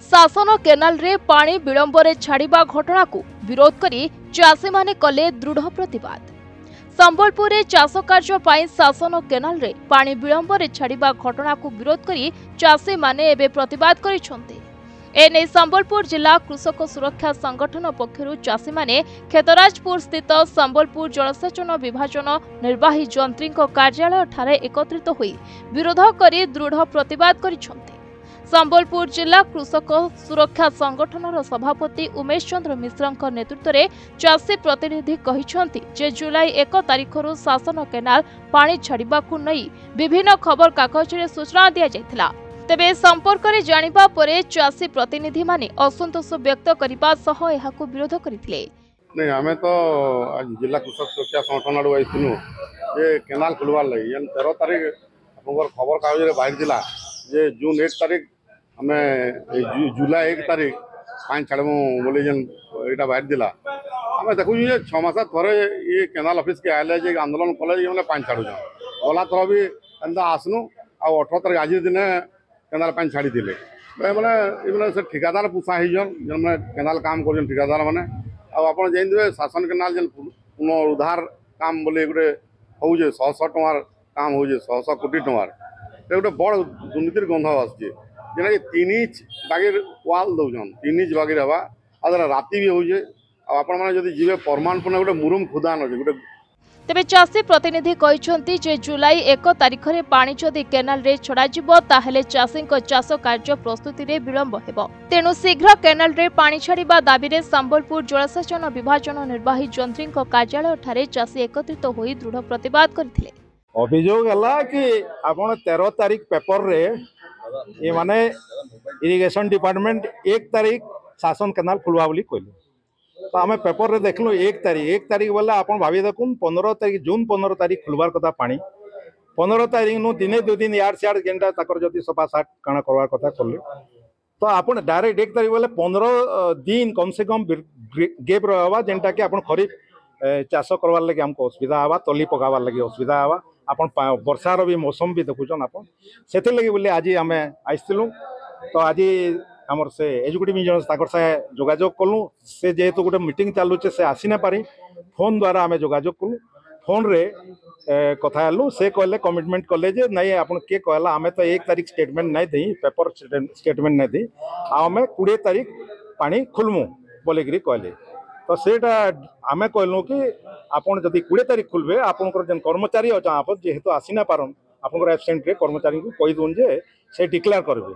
शासन केनाल रे पानी विलंबरे छाड़िबा घटना को विरोध करी चाषी माने कले दृढ़ प्रतिवाद। संबलपुर में चाष कार्य पाई शासन केनाल रे पानी विलंबरे छाड़िबा घटना को विरोध करी चाषी माने एबे प्रतिवाद करिसंते। एने संबलपुर जिला कृषक सुरक्षा संगठन पक्षरु चाषी माने खेतराजपुर स्थित संबलपुर जलसेचन विभाजन निर्वाही जंत्री कार्यालय ठारे एकत्रित होई विरोध करी दृढ़ प्रतिवाद करिसंते। संबलपुर जिला कृषक सुरक्षा संगठन सभापति उमेश चंद्र मिश्र नेतृत्व में चाषी प्रतिनिधि कहिसंती जे जुलाई 1 तारिखर शासन केनाल पानी छाड़िबा को नहीं विभिन्न खबर कागज रे सूचना दिया जायथिला। तेबे संपर्क में जानिबा परे चाषी प्रतिनिधि माने असंतोष व्यक्त करबा सह एहाको विरोध करथिले। नहीं हमें तो आज जिला कृषक सुरक्षा संगठन आड़ आइथिनु ये केनाल खुलवार लगी 13 तारिख आपनकर खबर कागज रे बाहर दिला जे जून 1 तारिख हमें जुलाई 1 तारिख पानी छाड़ू बोले जेन यहाँ बाहर दिला आम देखु 6 मास थे ये केनाल ऑफिस के आए जे आंदोलन कले मैंने पानी छाड़ुन गला थर भी एंता आसनु आ 18 तारिख आज दिन केनाल पानी छाड़ी मैंने से ठिकादार पोषा होन जो मैंने केनाल काम कर ठिकादार मैंने आप जानते शासन केनाल जेन पुनरुद्धार काम बोले गोटे हो 100 टंकार काम हो 100 कोटी टंकार गोटे बड़ दुर्नीतिर गंध आसचे जेना कि 3 इंच बागिर वाल दौन 3 इंच बागिर हवा आ राति भी होजे आपण माने जदि जीवे परमान पुना गोटे मुरुम खुदान होजे गोटे। तेबे चाषी प्रतिनिधि कहिसंती जे जुलाई 1 तारिख रे पानी जदि केनाल रे छड़ा जिवो ताहेले चाषी चाष कार्य प्रस्तुति रे विलंब हेबो तेणु शीघ्र केनाल रे पानी छाड़िबा दाबी रे संबलपुर जलसेचन विभाजन निर्वाही जंत्री कार्यालय ठारे चाषी एकत्रित होई दृढ़ प्रतिवाद करथिले। अभियोग है कि आपण 13 तारिख पेपर रे ये माने इरिगेशन डिपार्टमेंट 1 तारिख शासन केनाल खुलवा बोली कहले तो आम पेपर रे देखलु 1 तारिख बोले आपन भाभी देखुन 15 तारिख जून 15 तारिख खुलवार कथा पानी 15 तारिख नु दिने 2 दिन यार सियार जेनटा ताकर जति सफा साट काना करवार कथा करले तो आपन डायरेक्ट 1 तारिख बोले 15 दिन कम से कम गेप रहवा जेनटा कि आपन खरीफ चाष करवार लगे हमको असुविधा हवा तली पकावार लगे असुविधा हवा आपन वर्षार भी मौसम भी देखुन आपन से लगे बोले आज आम आसलु तो आज आमर से एजुकेटिव इंजीनियर से जोगाजोग कलु से जेहेतु गोटे मीटिंग चलुचे से आसी ना पारी फोन द्वारा आम जोगाजोग कलु फोन रे कथा हेलु से कहले कमिटमेंट कले जे नहीं आपन के कहला आम तो 1 तारिख स्टेटमेंट नहीं दी पेपर स्टेटमेंट नहीं दी आम 20 तारिख पानी खुलमु बोलिकी कहले तो सेटा आम कहलु कि आपन जदि 20 तारिख खुलबे आपनकर जेन कर्मचारी अच्छा आप जेहेतु आसी ना पारन आपनकर एब्सेंट रे कर्मचारी को कहि दोन जे से डिक्लेयर करबे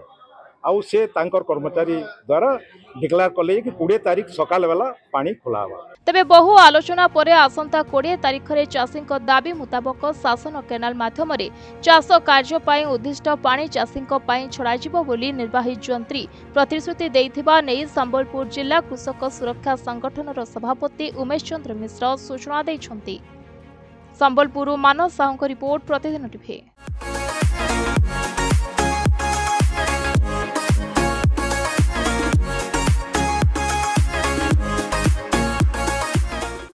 आउ से तांकर कर्मचारी द्वारा डिक्लेयर कले कि 20 तारिख सकाल वाला पानी खुला हवा। तबे बहु आलोचना परे आसंता 20 तारिख रे चाषी दाबी मुताबक शासन केनाल माध्यम रे चाष कार्य पाई उद्दिष्ट पानी चाषी छड़ा जिवो बोली निर्वाही जंत्री प्रतिश्रुति देइथिबा नै संबलपुर जिला कृषक सुरक्षा संगठन सभापति उमेश चंद्र मिश्र सूचना दैछंती। संबलपुर मानस साहू रिपोर्ट प्रतिदिन टीवी।